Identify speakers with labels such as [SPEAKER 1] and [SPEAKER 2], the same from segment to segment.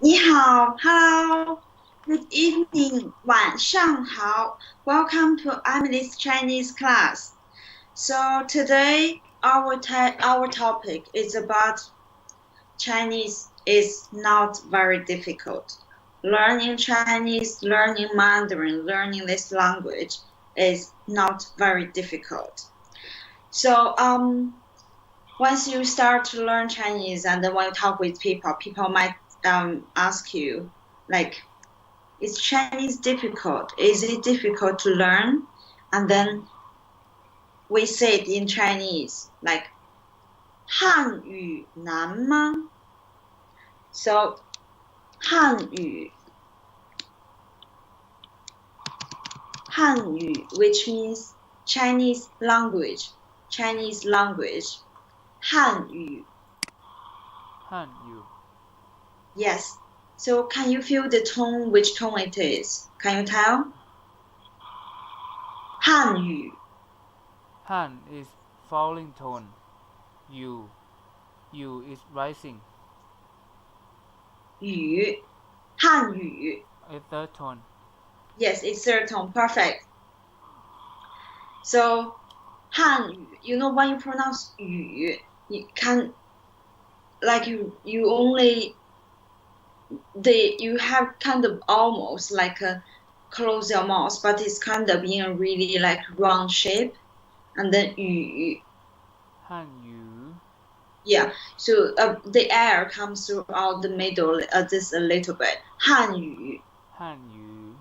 [SPEAKER 1] 你好，Hello, good evening, 晚上好. Welcome to Emily's Chinese class. So today our topic is about Chinese is not very difficult. Learning Chinese, learning Mandarin, learning this language is not very difficult. So once you start to learn Chinese and then when you talk with people, people might ask you like, is Chinese difficult? Is it difficult to learn? And then we say it in Chinese like 汉语难吗? So 汉语 which means Chinese language. 汉语 Yes. So can you feel the tone, which tone it is? Can you tell? 汉语
[SPEAKER 2] Han is falling tone. You is rising.
[SPEAKER 1] 语 汉语
[SPEAKER 2] A third tone.
[SPEAKER 1] Yes, it's third tone. Perfect. So 汉语 you know when you pronounce 语 you can like you only you have kind of almost like a close your mouth, but it's kind of in a really like round shape, and then 语
[SPEAKER 2] Han yu.
[SPEAKER 1] yeah, so the air comes throughout the middle just a little bit. 汉语
[SPEAKER 2] Han yu.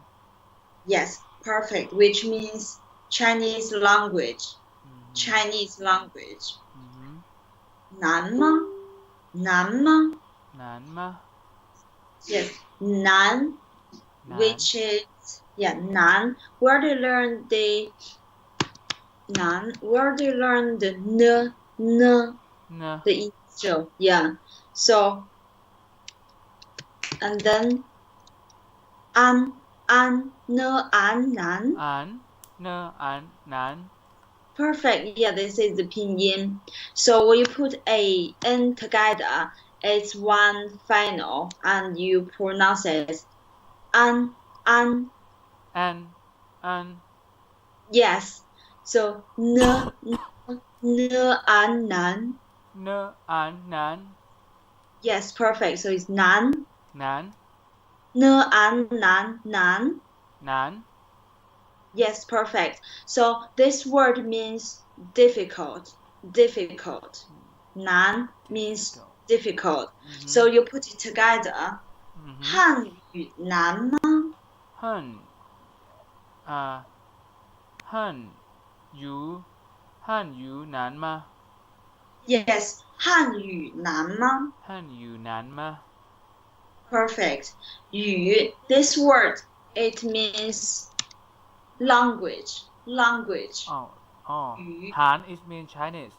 [SPEAKER 1] yes, perfect, which means Chinese language. Chinese language. 难吗? 难吗?
[SPEAKER 2] Nan ma.
[SPEAKER 1] Yes, 难 which is yeah 难 where they learn the 难 where they learn the n
[SPEAKER 2] Na.
[SPEAKER 1] the initial yeah, so and then an an nan
[SPEAKER 2] An. Ne. An. Nan.
[SPEAKER 1] perfect, yeah, this is the pinyin. So when you put a n together, it's one final and you pronounce it an
[SPEAKER 2] An.
[SPEAKER 1] yes, so n an nan
[SPEAKER 2] Ne. An. Nan.
[SPEAKER 1] yes, perfect, so it's nan
[SPEAKER 2] Nan.
[SPEAKER 1] an nan
[SPEAKER 2] Nan.
[SPEAKER 1] yes, perfect. So this word means difficult. Nan means difficult. So you put it together. 汉语难吗?
[SPEAKER 2] Han. Han yu. Han yu nan ma.
[SPEAKER 1] Yes, 汉语难吗?
[SPEAKER 2] Han yu nan ma.
[SPEAKER 1] Perfect. 语 this word it means language.
[SPEAKER 2] Oh.
[SPEAKER 1] Yu.
[SPEAKER 2] Han is mean Chinese.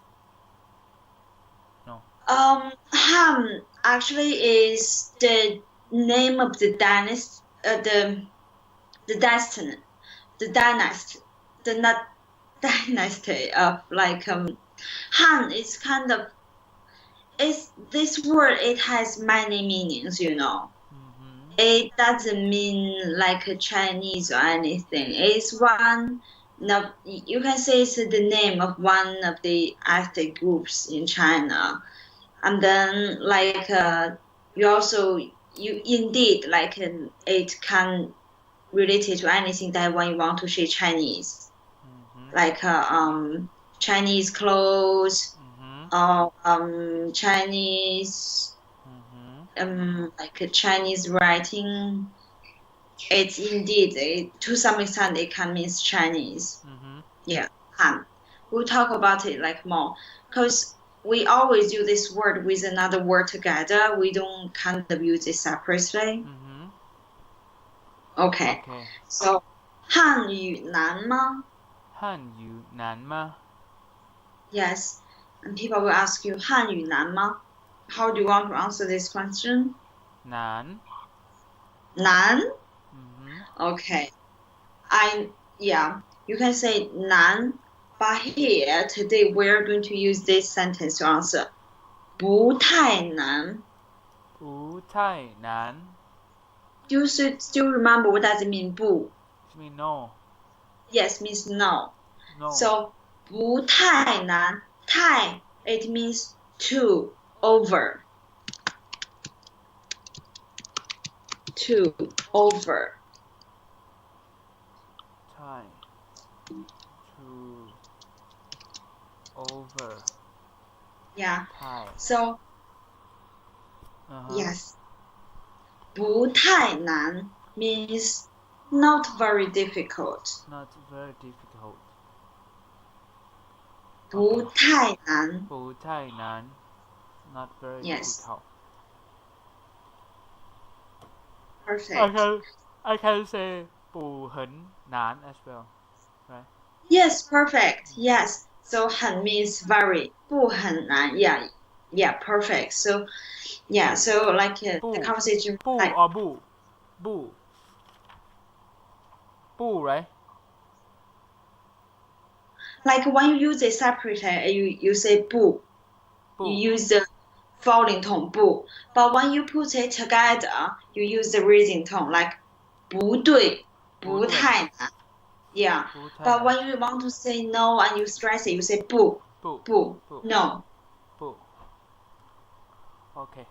[SPEAKER 2] No.
[SPEAKER 1] Han actually is the name of the dynasty, the dynasty of like Han is kind of is this word it has many meanings, you know. It doesn't mean like a Chinese or anything. It's one no, you can say it's the name of one of the ethnic groups in China. And then like you indeed like it can relate it to anything that when you want to say Chinese, like Chinese clothes, or Chinese like a Chinese writing. It's indeed to some extent it can mean Chinese. Yeah, Han. We'll talk about it like more because we always use this word with another word together. We don't kind of use it separately. Okay. So 汉语难吗?
[SPEAKER 2] Han yu nan ma.
[SPEAKER 1] Yes. And people will ask you 汉语难吗? How do you want to answer this question?
[SPEAKER 2] Nan.
[SPEAKER 1] 难? Okay. Yeah, you can say 难, but here today we're going to use this sentence to answer. 不太难.
[SPEAKER 2] 不太难
[SPEAKER 1] You should still remember what does it mean 不
[SPEAKER 2] It means no.
[SPEAKER 1] Yes, means no.
[SPEAKER 2] No.
[SPEAKER 1] So 不太难太 it means to over. To over.
[SPEAKER 2] 太 to over.
[SPEAKER 1] Yeah.
[SPEAKER 2] 太
[SPEAKER 1] So
[SPEAKER 2] Uh-huh.
[SPEAKER 1] yes. 不太难 means not very difficult.
[SPEAKER 2] Not very difficult.
[SPEAKER 1] 不太难
[SPEAKER 2] 不太难 Not very
[SPEAKER 1] Yes.
[SPEAKER 2] difficult.
[SPEAKER 1] Perfect.
[SPEAKER 2] I can say 不很难 as well, right?
[SPEAKER 1] Yes, perfect. Yes. So 很 means very. 不很难. Yeah. Yeah, perfect. So yeah, so like the
[SPEAKER 2] 不
[SPEAKER 1] conversation
[SPEAKER 2] 不
[SPEAKER 1] like
[SPEAKER 2] or 不 right?
[SPEAKER 1] like when you use it separately, you say 不.
[SPEAKER 2] 不
[SPEAKER 1] You use the falling tone 不. But when you put it together, you use the raising tone like 不对,不太难. Yeah.
[SPEAKER 2] 不太
[SPEAKER 1] But
[SPEAKER 2] 难
[SPEAKER 1] when you want to say no and you stress it, you say 不,
[SPEAKER 2] 不
[SPEAKER 1] 不,
[SPEAKER 2] 不
[SPEAKER 1] no.
[SPEAKER 2] 不 Okay.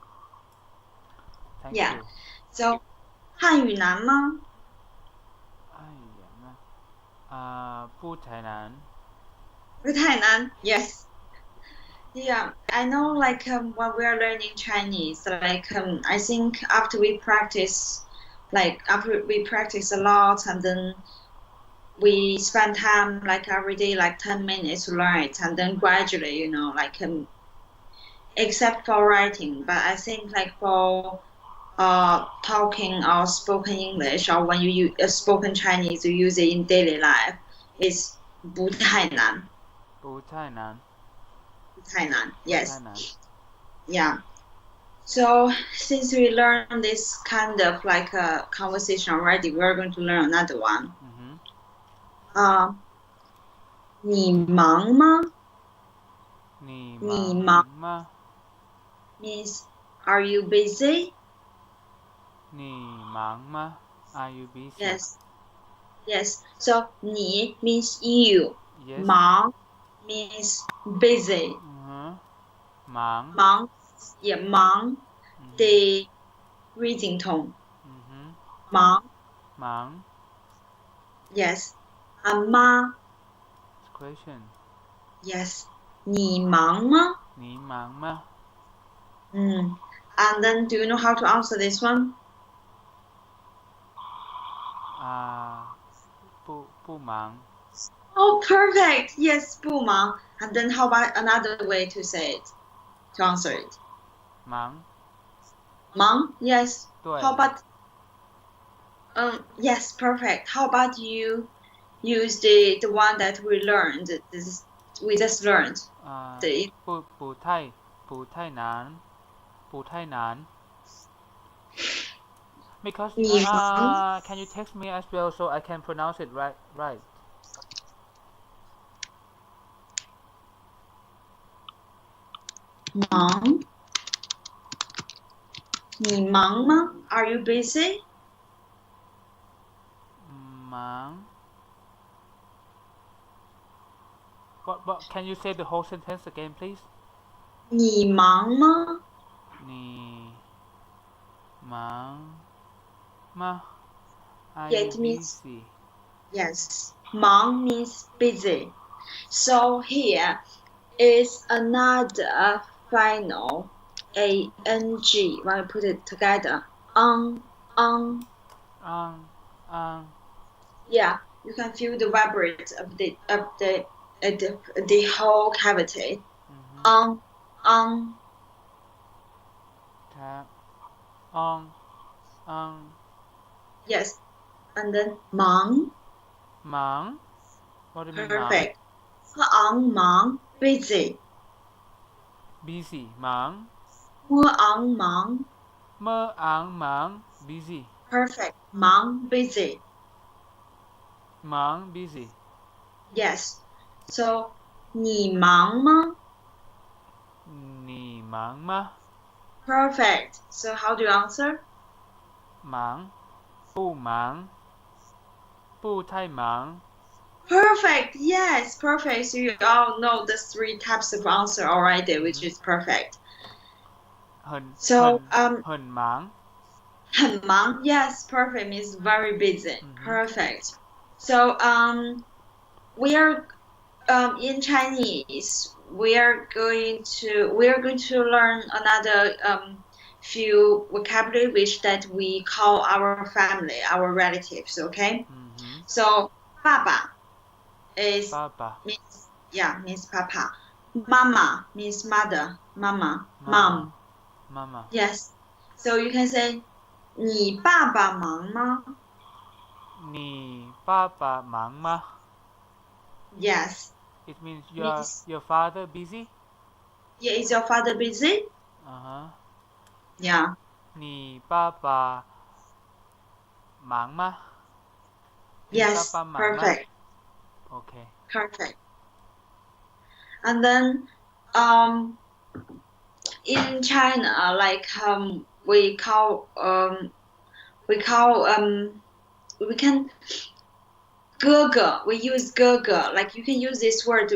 [SPEAKER 2] Thank
[SPEAKER 1] Yeah.
[SPEAKER 2] you.
[SPEAKER 1] So 汉语难吗?
[SPEAKER 2] 哎呀那不太难
[SPEAKER 1] 不太难. Yes. Yeah, I know like when we are learning Chinese, like I think after we practice a lot and then we spend time like every day like 10 minutes to learn it and then gradually, like except for writing, but I think like for talking or spoken English or when you use spoken Chinese, you use it in daily life, it's 不太难.
[SPEAKER 2] 不太难
[SPEAKER 1] 不太难.
[SPEAKER 2] 不
[SPEAKER 1] Yes.
[SPEAKER 2] 太难
[SPEAKER 1] Yeah. So since we learned this kind of like a conversation already, we are going to learn another one. 你忙吗?
[SPEAKER 2] 你
[SPEAKER 1] 你
[SPEAKER 2] 忙
[SPEAKER 1] 忙
[SPEAKER 2] 吗
[SPEAKER 1] means are you busy?
[SPEAKER 2] 你忙吗 Are you busy?
[SPEAKER 1] Yes. Yes. So 你 means you.
[SPEAKER 2] Yes.
[SPEAKER 1] 忙 means busy.
[SPEAKER 2] 忙
[SPEAKER 1] 忙 yeah, 忙 the reading tone. 忙
[SPEAKER 2] 忙
[SPEAKER 1] yes. 妈
[SPEAKER 2] Question
[SPEAKER 1] yes. 你忙吗?
[SPEAKER 2] 你忙吗
[SPEAKER 1] And then do you know how to answer this one?
[SPEAKER 2] 不忙
[SPEAKER 1] Oh, perfect. Yes, 不忙. And then how about another way to say it? To answer it.
[SPEAKER 2] 忙
[SPEAKER 1] 忙? Yes.
[SPEAKER 2] 对
[SPEAKER 1] How about yes, perfect. How about you use the one that we learned? We just learned.
[SPEAKER 2] 不太难 Because
[SPEAKER 1] 你忙
[SPEAKER 2] can you text me as well so I can pronounce it right?
[SPEAKER 1] 忙你忙吗? Are you busy?
[SPEAKER 2] 忙 What can you say the whole sentence again please?
[SPEAKER 1] 你忙吗?
[SPEAKER 2] 你忙吗 Are
[SPEAKER 1] Yeah,
[SPEAKER 2] you
[SPEAKER 1] it means
[SPEAKER 2] busy?
[SPEAKER 1] yes. 忙 means busy. So here is another final ang when we put it together. Yeah, you can feel the vibrate of the whole cavity.
[SPEAKER 2] ครับ
[SPEAKER 1] Yes, and then 忙
[SPEAKER 2] 忙 What do you mean 忙
[SPEAKER 1] perfect. 忙 busy.
[SPEAKER 2] Busy 忙
[SPEAKER 1] 忙
[SPEAKER 2] 忙 Busy
[SPEAKER 1] perfect. 忙 busy.
[SPEAKER 2] 忙 Busy
[SPEAKER 1] Yes. So 你忙吗?
[SPEAKER 2] 你忙吗
[SPEAKER 1] Perfect. So how do you answer?
[SPEAKER 2] máng, bu máng, bu thai máng,
[SPEAKER 1] Perfect. Yes, perfect. So you all know the three types of answer already, which is perfect.
[SPEAKER 2] hân,
[SPEAKER 1] So
[SPEAKER 2] hân máng.
[SPEAKER 1] 很忙. Yes, perfect means very busy. Perfect. So we are in Chinese. We are going to learn another few vocabulary which that we call our family, our relatives. Okay. So 爸爸 is
[SPEAKER 2] Bàba,
[SPEAKER 1] means papa. Mama means mother. Mama,
[SPEAKER 2] Māmā,
[SPEAKER 1] mom.
[SPEAKER 2] Māmā.
[SPEAKER 1] Yes. So you can say 你爸爸忙吗?
[SPEAKER 2] Nì Bàba máng ma.
[SPEAKER 1] Yes.
[SPEAKER 2] It means
[SPEAKER 1] Means
[SPEAKER 2] your father busy?
[SPEAKER 1] yeah, is your father busy? Yeah.
[SPEAKER 2] Nì Bàba máng ma.
[SPEAKER 1] Yes.
[SPEAKER 2] Papa máng ma.
[SPEAKER 1] Perfect.
[SPEAKER 2] Okay.
[SPEAKER 1] Perfect. And then in China, like we can 哥哥, we use 哥哥, like you can use this word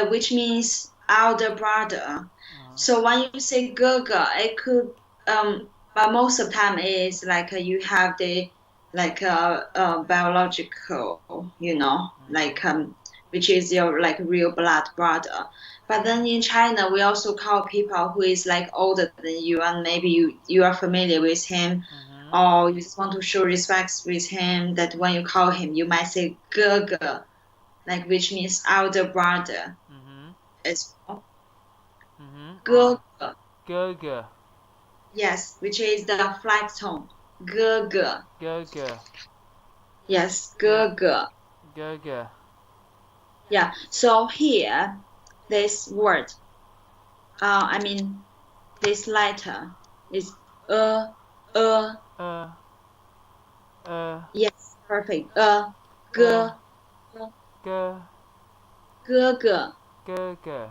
[SPEAKER 1] which means elder brother. So when you say 哥哥, it could but most of the time is like you have the like biological, like which is your like real blood brother. But then in China, we also call people who is like older than you, and maybe you are familiar with him, or you just want to show respect with him. That when you call him, you might say 哥哥, like which means elder brother. As well. 哥哥.
[SPEAKER 2] Gēgē.
[SPEAKER 1] Yes, which is the flat tone. 哥哥.
[SPEAKER 2] Gēgē.
[SPEAKER 1] Yes, 哥哥.
[SPEAKER 2] Gēgē.
[SPEAKER 1] Yeah. So here, this word, this letter is Yes, perfect. 哥
[SPEAKER 2] Gē.
[SPEAKER 1] 哥哥.
[SPEAKER 2] Gēgē.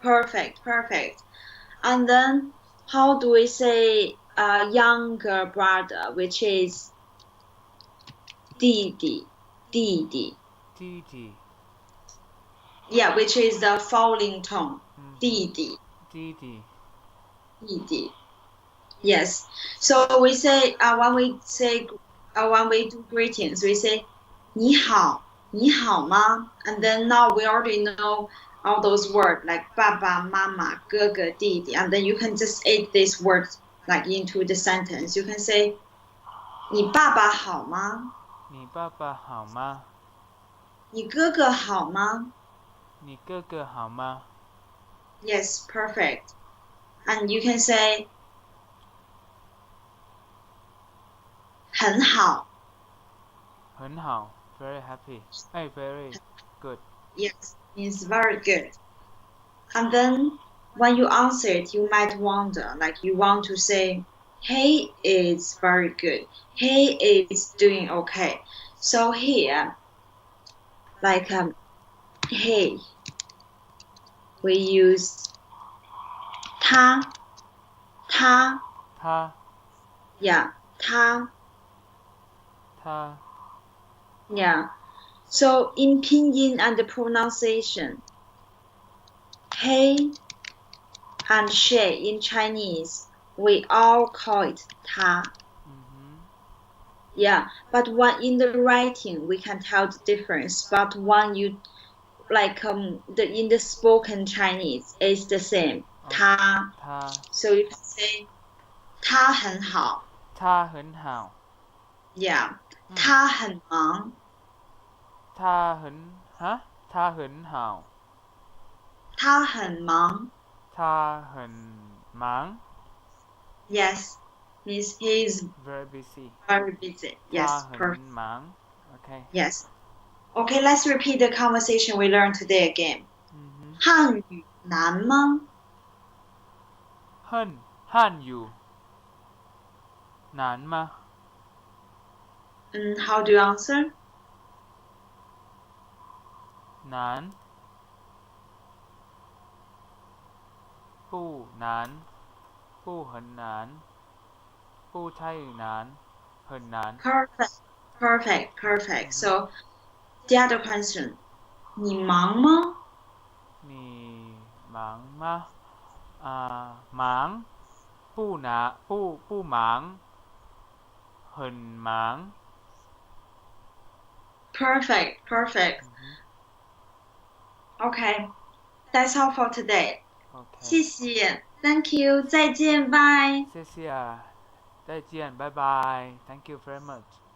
[SPEAKER 1] Perfect, perfect. And then how do we say younger brother, which is 弟弟, 弟弟.
[SPEAKER 2] Dìdì.
[SPEAKER 1] Yeah, which is the falling tone. 弟弟,
[SPEAKER 2] Dìdì.
[SPEAKER 1] 弟弟. Yes. So we say when we do greetings, we say 你好,你好吗? And then now we already know all those words like 爸爸妈妈哥哥弟弟, and then you can just add these words like into the sentence. You can say 你爸爸好吗?
[SPEAKER 2] 你爸爸好吗?
[SPEAKER 1] 你哥哥好吗?
[SPEAKER 2] 你哥哥好吗?
[SPEAKER 1] Yes, perfect. And you can say 很好.
[SPEAKER 2] 很好. Very happy. Hey, very good.
[SPEAKER 1] Yes, it's very good. And then when you answer it, you might wonder, like you want to say, hey is very good. Hey is doing okay. So here, like hey, we use 他,
[SPEAKER 2] 他.
[SPEAKER 1] yeah, 他. Yeah. So in Pinyin and the pronunciation, hey and she in Chinese, we all call it 他. Yeah, but when in the writing, we can tell the difference. But when you like in the spoken Chinese, it's the same. 他. So you can say 他很好.
[SPEAKER 2] 他很好.
[SPEAKER 1] Yeah. 他很忙.
[SPEAKER 2] 他很好.
[SPEAKER 1] 他很忙.
[SPEAKER 2] 他很忙.
[SPEAKER 1] Yes. Means he's
[SPEAKER 2] very busy.
[SPEAKER 1] Very busy. Yes.
[SPEAKER 2] 他很
[SPEAKER 1] Perfect.
[SPEAKER 2] 忙. Okay.
[SPEAKER 1] Yes. Okay, let's repeat the conversation we learned today again. 汉语难吗?
[SPEAKER 2] 汉语难吗?
[SPEAKER 1] How do you answer?
[SPEAKER 2] 难不难不很难不太难很难
[SPEAKER 1] Perfect. So the other question. 你忙吗？
[SPEAKER 2] 你忙吗忙不忙很忙
[SPEAKER 1] Perfect. Okay. That's all for today. 谢
[SPEAKER 2] OK
[SPEAKER 1] 谢 Thank you. 再见 Bye.
[SPEAKER 2] 谢谢再见拜拜 Thank you very much